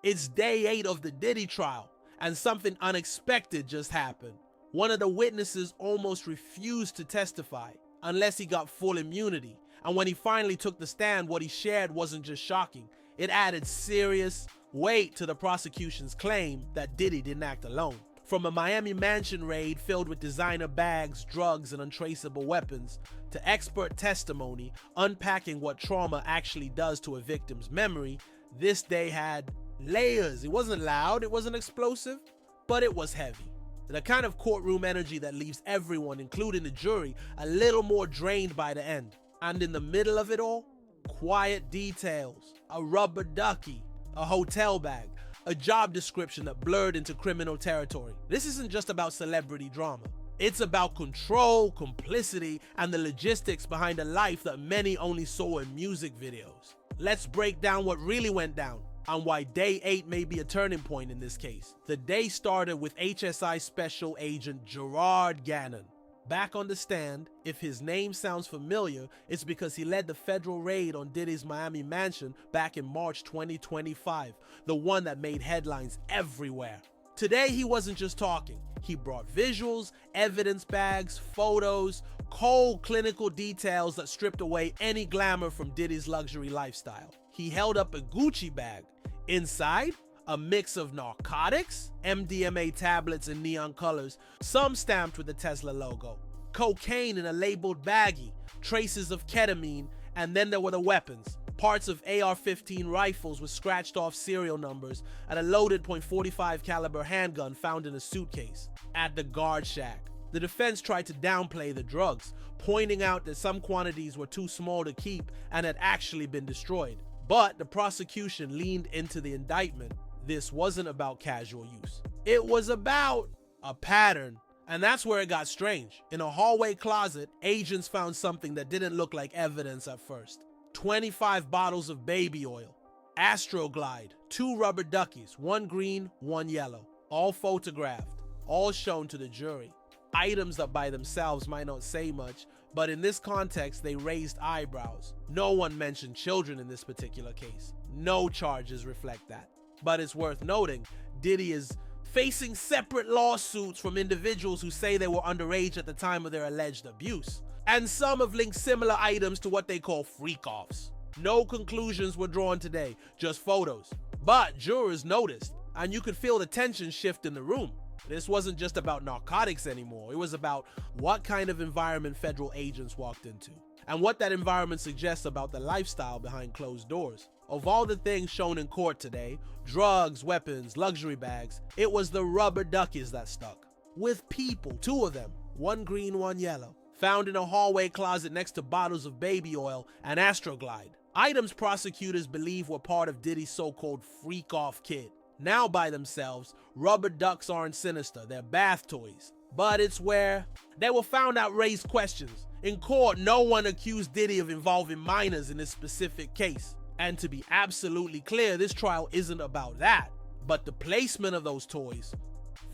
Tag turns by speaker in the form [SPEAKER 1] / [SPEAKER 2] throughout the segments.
[SPEAKER 1] It's day 8 of the Diddy trial, and something unexpected just happened. One of the witnesses almost refused to testify unless he got full immunity, and when he finally took the stand, what he shared wasn't just shocking, it added serious weight to the prosecution's claim that Diddy didn't act alone. From a Miami mansion raid filled with designer bags, drugs, and untraceable weapons, to expert testimony unpacking what trauma actually does to a victim's memory, this day had layers. It wasn't loud, it wasn't explosive, but it was heavy. The kind of courtroom energy that leaves everyone, including the jury, a little more drained by the end. And in the middle of it all, quiet details, a rubber ducky, a hotel bag, a job description that blurred into criminal territory. This isn't just about celebrity drama. It's about control, complicity, and the logistics behind a life that many only saw in music videos. Let's break down what really went down and why day 8 may be a turning point in this case. The day started with HSI Special Agent Gerard Gannon. Back on the stand, if his name sounds familiar, it's because he led the federal raid on Diddy's Miami mansion back in March 2025, the one that made headlines everywhere. Today, he wasn't just talking. He brought visuals, evidence bags, photos, cold clinical details that stripped away any glamour from Diddy's luxury lifestyle. He held up a Gucci bag. Inside, a mix of narcotics, MDMA tablets in neon colors, some stamped with the Tesla logo, cocaine in a labeled baggie, traces of ketamine, and then there were the weapons. Parts of AR-15 rifles with scratched off serial numbers and a loaded .45 caliber handgun found in a suitcase. At the guard shack, the defense tried to downplay the drugs, pointing out that some quantities were too small to keep and had actually been destroyed. But the prosecution leaned into the indictment. This wasn't about casual use. It was about a pattern. And that's where it got strange. In a hallway closet, agents found something that didn't look like evidence at first. 25 bottles of baby oil, Astroglide, 2 rubber duckies, 1 green, 1 yellow, all photographed, all shown to the jury. Items that by themselves might not say much, but in this context, they raised eyebrows. No one mentioned children in this particular case. No charges reflect that. But it's worth noting, Diddy is facing separate lawsuits from individuals who say they were underage at the time of their alleged abuse. And some have linked similar items to what they call freak-offs. No conclusions were drawn today, just photos. But jurors noticed, and you could feel the tension shift in the room. This wasn't just about narcotics anymore. It was about what kind of environment federal agents walked into, and what that environment suggests about the lifestyle behind closed doors. Of all the things shown in court today, drugs, weapons, luxury bags, it was the rubber duckies that stuck. With people, 2 of them, 1 green, 1 yellow, found in a hallway closet next to bottles of baby oil and Astroglide. Items prosecutors believe were part of Diddy's so-called freak-off kit. Now by themselves, rubber ducks aren't sinister, they're bath toys. But it's where they were found out raised questions. In court, no one accused Diddy of involving minors in this specific case. And to be absolutely clear, this trial isn't about that. But the placement of those toys,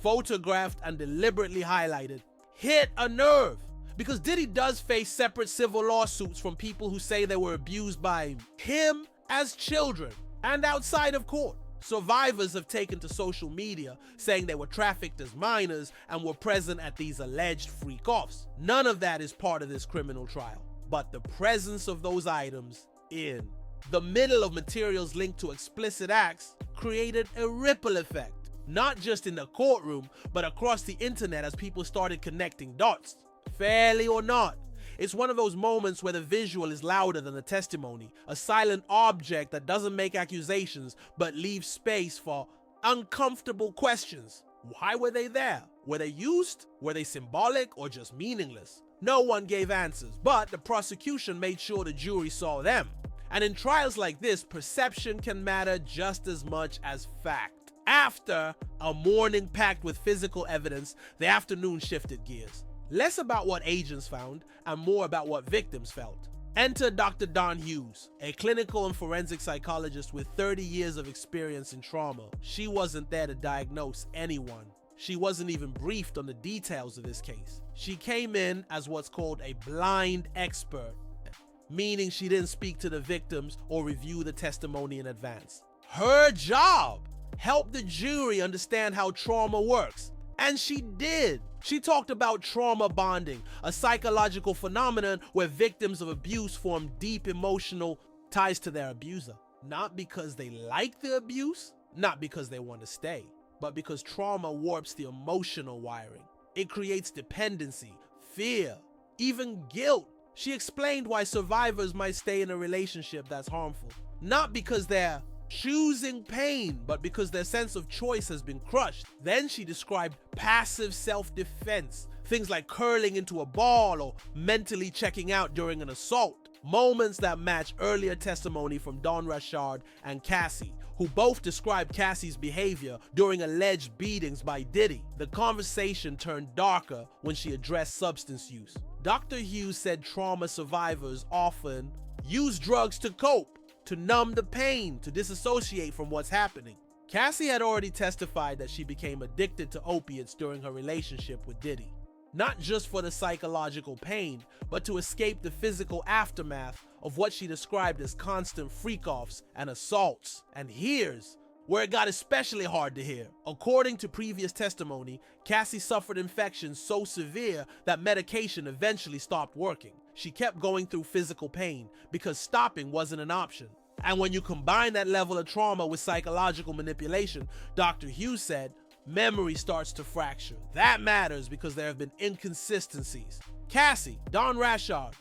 [SPEAKER 1] photographed and deliberately highlighted, hit a nerve. Because Diddy does face separate civil lawsuits from people who say they were abused by him as children and outside of court. Survivors have taken to social media saying they were trafficked as minors and were present at these alleged freak-offs. None of that is part of this criminal trial, but the presence of those items in the middle of materials linked to explicit acts created a ripple effect, not just in the courtroom, but across the internet as people started connecting dots. Fairly or not, it's one of those moments where the visual is louder than the testimony, a silent object that doesn't make accusations but leaves space for uncomfortable questions. Why were they there? Were they used? Were they symbolic or just meaningless? No one gave answers, but the prosecution made sure the jury saw them. And in trials like this, perception can matter just as much as fact. After a morning packed with physical evidence, the afternoon shifted gears. Less about what agents found and more about what victims felt. Enter Dr. Dawn Hughes, a clinical and forensic psychologist with 30 years of experience in trauma. She wasn't there to diagnose anyone. She wasn't even briefed on the details of this case. She came in as what's called a blind expert, meaning she didn't speak to the victims or review the testimony in advance. Her job help the jury understand how trauma works. And she did. She talked about trauma bonding, a psychological phenomenon where victims of abuse form deep emotional ties to their abuser. Not because they like the abuse, not because they want to stay, but because trauma warps the emotional wiring. It creates dependency, fear, even guilt. She explained why survivors might stay in a relationship that's harmful. Not because they're choosing pain, but because their sense of choice has been crushed. Then she described passive self-defense, things like curling into a ball or mentally checking out during an assault. Moments that match earlier testimony from Don Rashard and Cassie, who both described Cassie's behavior during alleged beatings by Diddy. The conversation turned darker when she addressed substance use. Dr. Hughes said trauma survivors often use drugs to cope, to numb the pain, to disassociate from what's happening. Cassie had already testified that she became addicted to opiates during her relationship with Diddy. Not just for the psychological pain, but to escape the physical aftermath of what she described as constant freak-offs and assaults. And here's where it got especially hard to hear. According to previous testimony, Cassie suffered infections so severe that medication eventually stopped working. She kept going through physical pain because stopping wasn't an option. And when you combine that level of trauma with psychological manipulation, Dr. Hughes said, memory starts to fracture. That matters because there have been inconsistencies. Cassie, Don Rashard,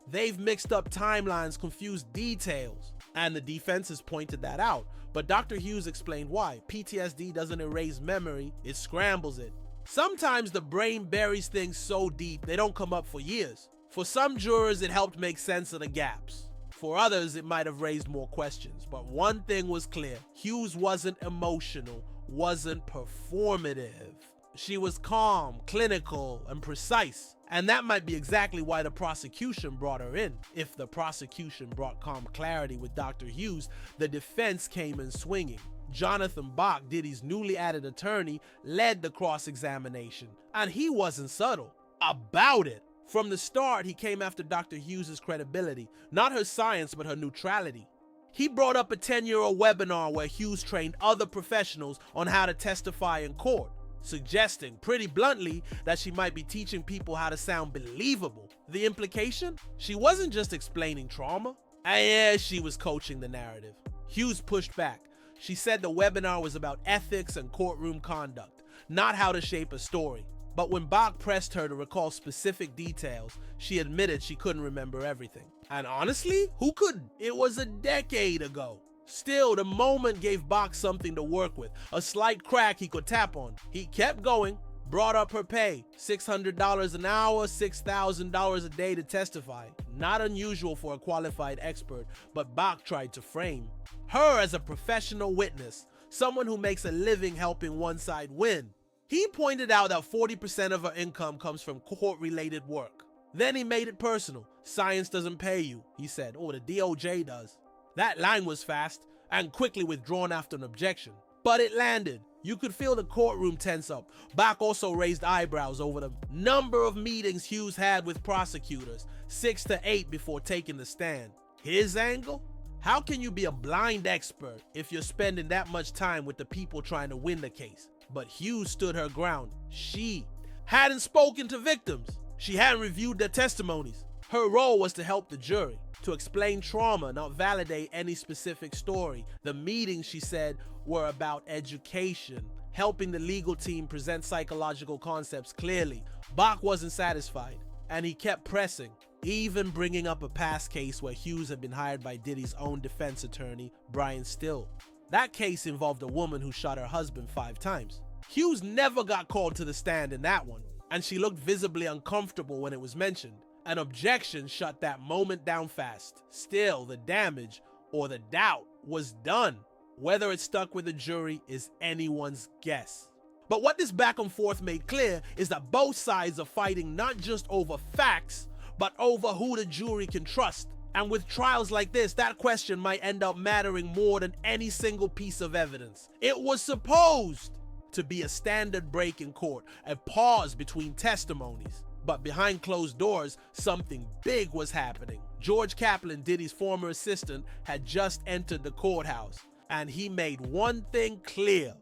[SPEAKER 1] they've mixed up timelines, confused details, and the defense has pointed that out. But Dr. Hughes explained why. PTSD doesn't erase memory, it scrambles it. Sometimes the brain buries things so deep they don't come up for years. For some jurors, it helped make sense of the gaps. For others, it might have raised more questions. But one thing was clear. Hughes wasn't emotional, wasn't performative. She was calm, clinical, and precise. And that might be exactly why the prosecution brought her in. If the prosecution brought calm clarity with Dr. Hughes, the defense came in swinging. Jonathan Bach, Diddy's newly added attorney, led the cross-examination. And he wasn't subtle about it. From the start, he came after Dr. Hughes' credibility, not her science, but her neutrality. He brought up a 10-year-old webinar where Hughes trained other professionals on how to testify in court, suggesting pretty bluntly that she might be teaching people how to sound believable. The implication? She wasn't just explaining trauma. And yeah, she was coaching the narrative. Hughes pushed back. She said the webinar was about ethics and courtroom conduct, not how to shape a story. But when Bach pressed her to recall specific details, she admitted she couldn't remember everything. And honestly, who couldn't? It was a decade ago. Still, the moment gave Bach something to work with, a slight crack he could tap on. He kept going, brought up her pay, $600 an hour, $6,000 a day to testify. Not unusual for a qualified expert, but Bach tried to frame her as a professional witness, someone who makes a living helping one side win. He pointed out that 40% of her income comes from court-related work. Then he made it personal. Science doesn't pay you, he said. Oh, the DOJ does. That line was fast and quickly withdrawn after an objection. But it landed. You could feel the courtroom tense up. Bach also raised eyebrows over the number of meetings Hughes had with prosecutors, 6 to 8 before taking the stand. His angle? How can you be a blind expert if you're spending that much time with the people trying to win the case? But Hughes stood her ground. She hadn't spoken to victims. She hadn't reviewed their testimonies. Her role was to help the jury, to explain trauma, not validate any specific story. The meetings, she said, were about education, helping the legal team present psychological concepts clearly. Bach wasn't satisfied, and he kept pressing, even bringing up a past case where Hughes had been hired by Diddy's own defense attorney, Brian Still. That case involved a woman who shot her husband 5 times. Hughes never got called to the stand in that one, and she looked visibly uncomfortable when it was mentioned. An objection shut that moment down fast. Still, the damage, or the doubt, was done. Whether it stuck with the jury is anyone's guess. But what this back and forth made clear is that both sides are fighting not just over facts, but over who the jury can trust. And with trials like this, that question might end up mattering more than any single piece of evidence. It was supposed to be a standard break in court, a pause between testimonies. But behind closed doors, something big was happening. George Kaplan, Diddy's former assistant, had just entered the courthouse. And he made one thing clear.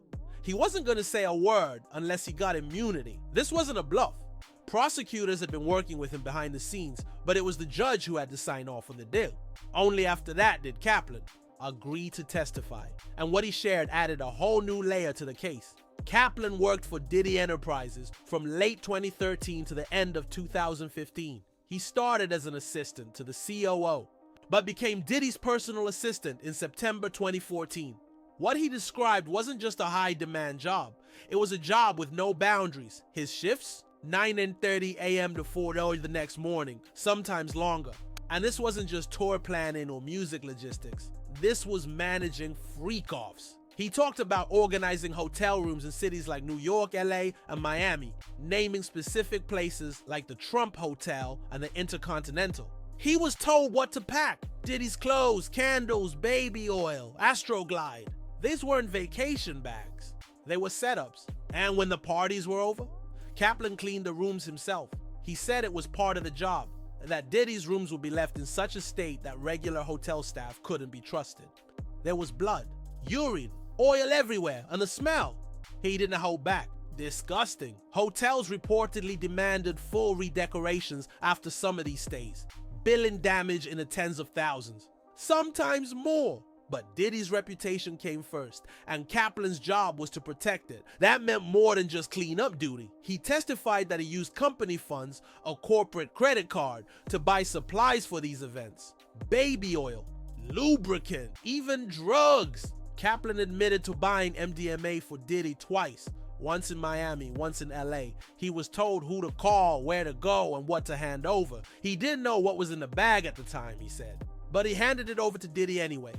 [SPEAKER 1] He wasn't going to say a word unless he got immunity. This wasn't a bluff. Prosecutors had been working with him behind the scenes, but it was the judge who had to sign off on the deal. Only after that did Kaplan agree to testify, and what he shared added a whole new layer to the case. Kaplan worked for Diddy Enterprises from late 2013 to the end of 2015. He started as an assistant to the COO, but became Diddy's personal assistant in September 2014. What he described wasn't just a high-demand job. It was a job with no boundaries. His shifts? 9:30 a.m. to 4:00 the next morning, sometimes longer. And this wasn't just tour planning or music logistics. This was managing freak-offs. He talked about organizing hotel rooms in cities like New York, LA, and Miami, naming specific places like the Trump Hotel and the Intercontinental. He was told what to pack: Diddy's clothes, candles, baby oil, Astroglide. These weren't vacation bags. They were setups. And when the parties were over, Kaplan cleaned the rooms himself. He said it was part of the job, that Diddy's rooms would be left in such a state that regular hotel staff couldn't be trusted. There was blood, urine, oil everywhere, and the smell. He didn't hold back. Disgusting. Hotels reportedly demanded full redecorations after some of these stays, billing damage in the tens of thousands, sometimes more. But Diddy's reputation came first, and Kaplan's job was to protect it. That meant more than just clean-up duty. He testified that he used company funds, a corporate credit card, to buy supplies for these events. Baby oil, lubricant, even drugs. Kaplan admitted to buying MDMA for Diddy twice, once in Miami, once in LA. He was told who to call, where to go, and what to hand over. He didn't know what was in the bag at the time, he said, but he handed it over to Diddy anyway.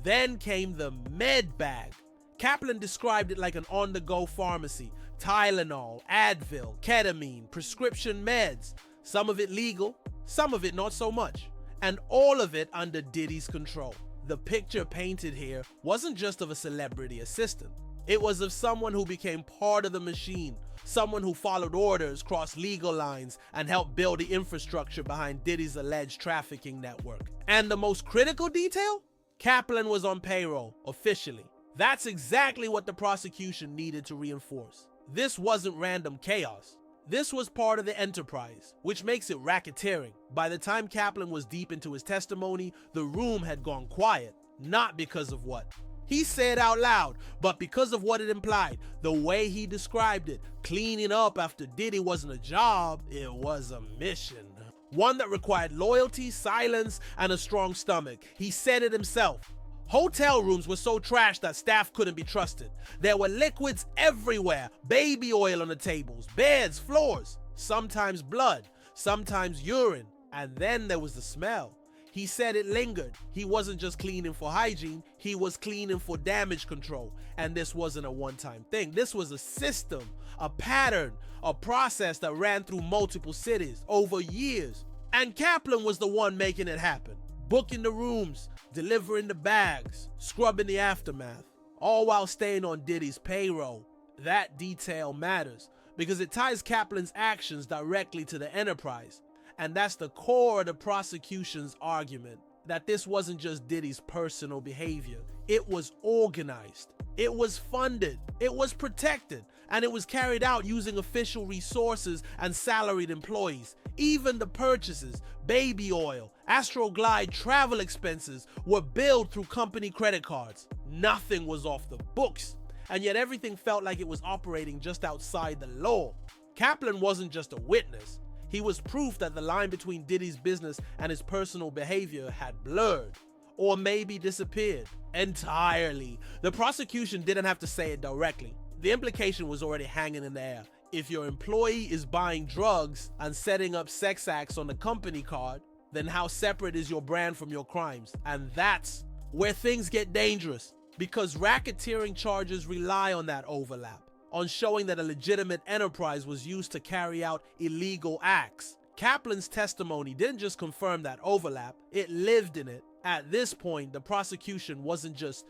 [SPEAKER 1] Then came the med bag. Kaplan described it like an on-the-go pharmacy. Tylenol, Advil, ketamine, prescription meds. Some of it legal, some of it not so much. And all of it under Diddy's control. The picture painted here wasn't just of a celebrity assistant. It was of someone who became part of the machine. Someone who followed orders, crossed legal lines, and helped build the infrastructure behind Diddy's alleged trafficking network. And the most critical detail? Kaplan was on payroll, officially. That's exactly what the prosecution needed to reinforce. This wasn't random chaos. This was part of the enterprise, which makes it racketeering. By the time Kaplan was deep into his testimony, the room had gone quiet, not because of what he said out loud, but because of what it implied. The way he described it, cleaning up after Diddy wasn't a job, it was a mission. One that required loyalty, silence, and a strong stomach. He said it himself. Hotel rooms were so trashed that staff couldn't be trusted. There were liquids everywhere, baby oil on the tables, beds, floors, sometimes blood, sometimes urine, and then there was the smell. He said it lingered. He wasn't just cleaning for hygiene, he was cleaning for damage control. And this wasn't a one-time thing. This was a system, a pattern, a process that ran through multiple cities over years. And Kaplan was the one making it happen. Booking the rooms, delivering the bags, scrubbing the aftermath, all while staying on Diddy's payroll. That detail matters because it ties Kaplan's actions directly to the enterprise. And that's the core of the prosecution's argument, that this wasn't just Diddy's personal behavior. It was organized, it was funded, it was protected, and it was carried out using official resources and salaried employees. Even the purchases, baby oil, Astroglide travel expenses were billed through company credit cards. Nothing was off the books, and yet everything felt like it was operating just outside the law. Kaplan wasn't just a witness. He was proof that the line between Diddy's business and his personal behavior had blurred, or maybe disappeared entirely. The prosecution didn't have to say it directly. The implication was already hanging in the air. If your employee is buying drugs and setting up sex acts on the company card, then how separate is your brand from your crimes? And that's where things get dangerous, because racketeering charges rely on that overlap, on showing that a legitimate enterprise was used to carry out illegal acts. Kaplan's testimony didn't just confirm that overlap, it lived in it. At this point, the prosecution wasn't just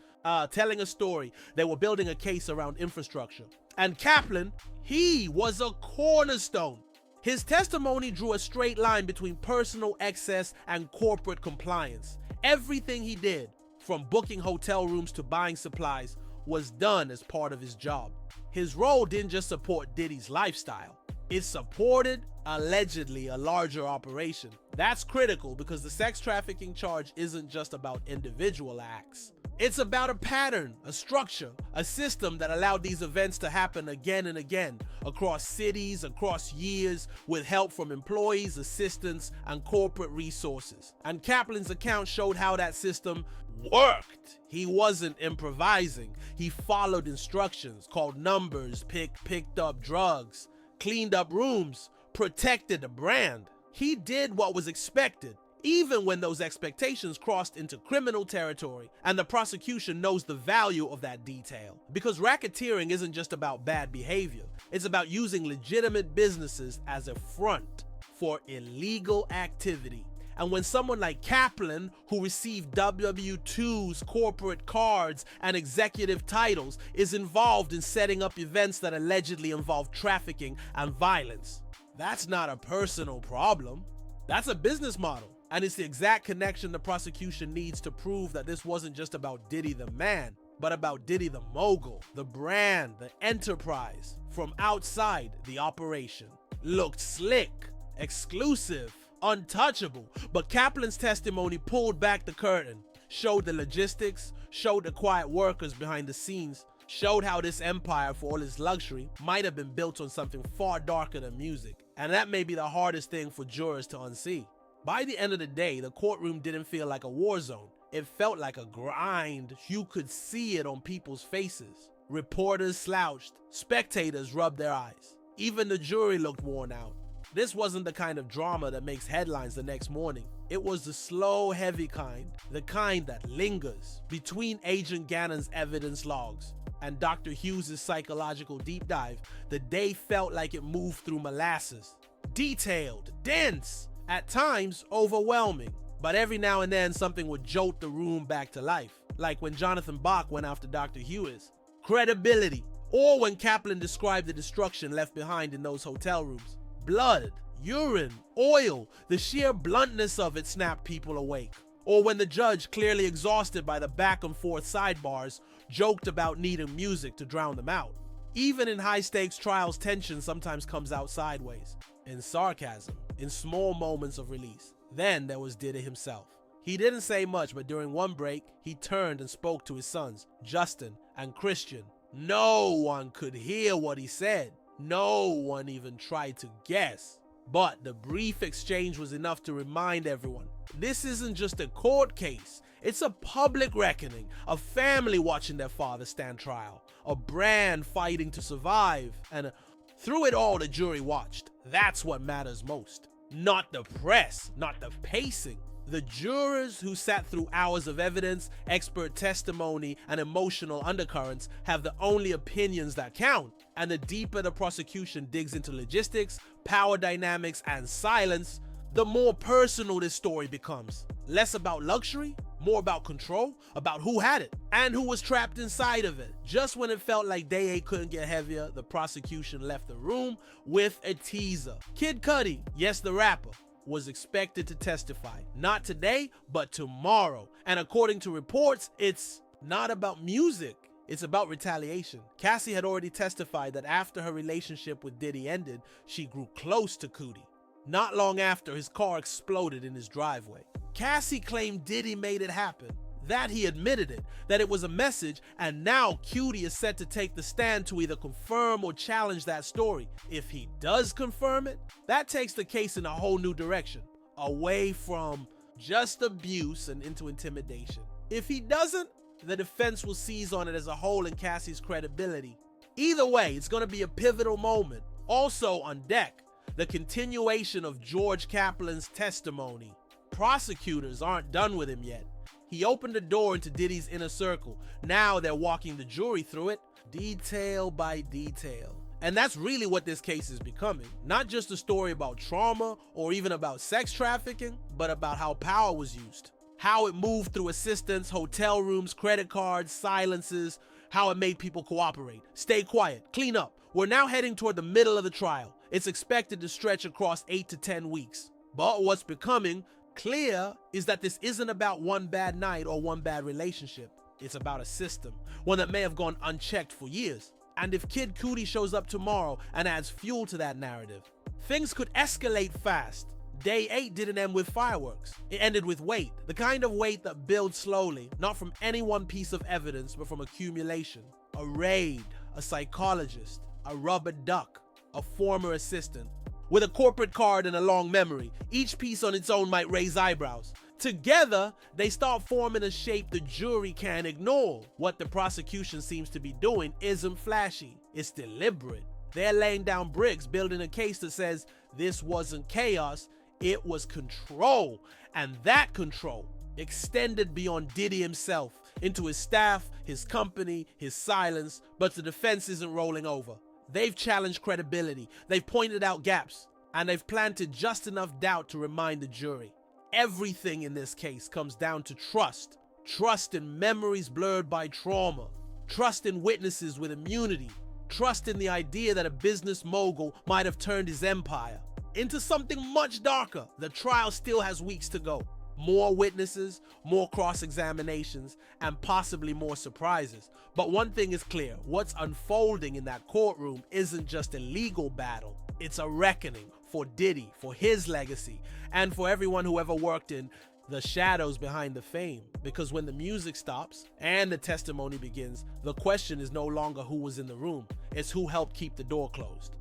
[SPEAKER 1] telling a story, they were building a case around infrastructure. And Kaplan, he was a cornerstone. His testimony drew a straight line between personal excess and corporate compliance. Everything he did, from booking hotel rooms to buying supplies, was done as part of his job. His role didn't just support Diddy's lifestyle, it supported, allegedly, a larger operation. That's critical because the sex trafficking charge isn't just about individual acts. It's about a pattern, a structure, a system that allowed these events to happen again and again, across cities, across years, with help from employees, assistants, and corporate resources. And Kaplan's account showed how that system worked. He wasn't improvising. He followed instructions, called numbers, picked up drugs, cleaned up rooms, protected the brand. He did what was expected, even when those expectations crossed into criminal territory, and the prosecution knows the value of that detail. Because racketeering isn't just about bad behavior, it's about using legitimate businesses as a front for illegal activity. And when someone like Kaplan, who received W-2s, corporate cards, and executive titles, is involved in setting up events that allegedly involve trafficking and violence, that's not a personal problem. That's a business model. And it's the exact connection the prosecution needs to prove that this wasn't just about Diddy the man, but about Diddy the mogul, the brand, the enterprise. From outside, the operation looked slick, exclusive, untouchable. But Kaplan's testimony pulled back the curtain, showed the logistics, showed the quiet workers behind the scenes, showed how this empire, for all its luxury, might have been built on something far darker than music. And that may be the hardest thing for jurors to unsee. By the end of the day, the courtroom didn't feel like a war zone. It felt like a grind. You could see it on people's faces. Reporters slouched, spectators rubbed their eyes. Even the jury looked worn out. This wasn't the kind of drama that makes headlines the next morning. It was the slow, heavy kind, the kind that lingers. Between Agent Gannon's evidence logs and Dr. Hughes' psychological deep dive, the day felt like it moved through molasses. Detailed, dense, at times overwhelming, but every now and then something would jolt the room back to life, like when Jonathan Bach went after Dr. Hughes. Credibility, or when Kaplan described the destruction left behind in those hotel rooms. Blood, urine, oil, the sheer bluntness of it snapped people awake. Or when the judge, clearly exhausted by the back and forth sidebars, joked about needing music to drown them out. Even in high-stakes trials, tension sometimes comes out sideways, in sarcasm, in small moments of release. Then there was Diddy himself. He didn't say much, but during one break, he turned and spoke to his sons, Justin and Christian. No one could hear what he said. No one even tried to guess. But the brief exchange was enough to remind everyone, this isn't just a court case. It's a public reckoning, a family watching their father stand trial, a brand fighting to survive, and through it all the jury watched. That's what matters most. Not the press, not the pacing. The jurors who sat through hours of evidence, expert testimony, and emotional undercurrents have the only opinions that count. And the deeper the prosecution digs into logistics, power dynamics, and silence, the more personal this story becomes. Less about luxury, more about control, about who had it, and who was trapped inside of it. Just when it felt like Day 8 couldn't get heavier, the prosecution left the room with a teaser. Kid Cudi, yes, the rapper, was expected to testify. Not today, but tomorrow. And according to reports, it's not about music. It's about retaliation. Cassie had already testified that after her relationship with Diddy ended, she grew close to Cudi. Not long after, his car exploded in his driveway. Cassie claimed Diddy made it happen, that he admitted it, that it was a message, and now Cudi is set to take the stand to either confirm or challenge that story. If he does confirm it, that takes the case in a whole new direction, away from just abuse and into intimidation. If he doesn't, the defense will seize on it as a hole in Cassie's credibility. Either way, it's going to be a pivotal moment. Also on deck, the continuation of George Kaplan's testimony. Prosecutors aren't done with him yet. He opened the door into Diddy's inner circle. Now they're walking the jury through it, detail by detail. And that's really what this case is becoming. Not just a story about trauma or even about sex trafficking, but about how power was used. How it moved through assistants, hotel rooms, credit cards, silences, how it made people cooperate. Stay quiet, clean up. We're now heading toward the middle of the trial. It's expected to stretch across 8 to 10 weeks. But what's becoming Clear is that this isn't about one bad night or one bad relationship. It's about a system, one that may have gone unchecked for years. And if Kid Cudi shows up tomorrow and adds fuel to that narrative, things could escalate fast. Day 8 didn't end with fireworks. It ended with weight, the kind of weight that builds slowly, not from any one piece of evidence, but from accumulation. A raid, a psychologist, a rubber duck, a former assistant. With a corporate card and a long memory, each piece on its own might raise eyebrows. Together, they start forming a shape the jury can't ignore. What the prosecution seems to be doing isn't flashy, it's deliberate. They're laying down bricks, building a case that says this wasn't chaos, it was control. And that control extended beyond Diddy himself, into his staff, his company, his silence, but the defense isn't rolling over. They've challenged credibility, they've pointed out gaps, and they've planted just enough doubt to remind the jury. Everything in this case comes down to trust. Trust in memories blurred by trauma. Trust in witnesses with immunity. Trust in the idea that a business mogul might have turned his empire into something much darker. The trial still has weeks to go. More witnesses, more cross-examinations, and possibly more surprises. But one thing is clear, what's unfolding in that courtroom isn't just a legal battle. It's a reckoning for Diddy, for his legacy, and for everyone who ever worked in the shadows behind the fame. Because when the music stops and the testimony begins, the question is no longer who was in the room, it's who helped keep the door closed.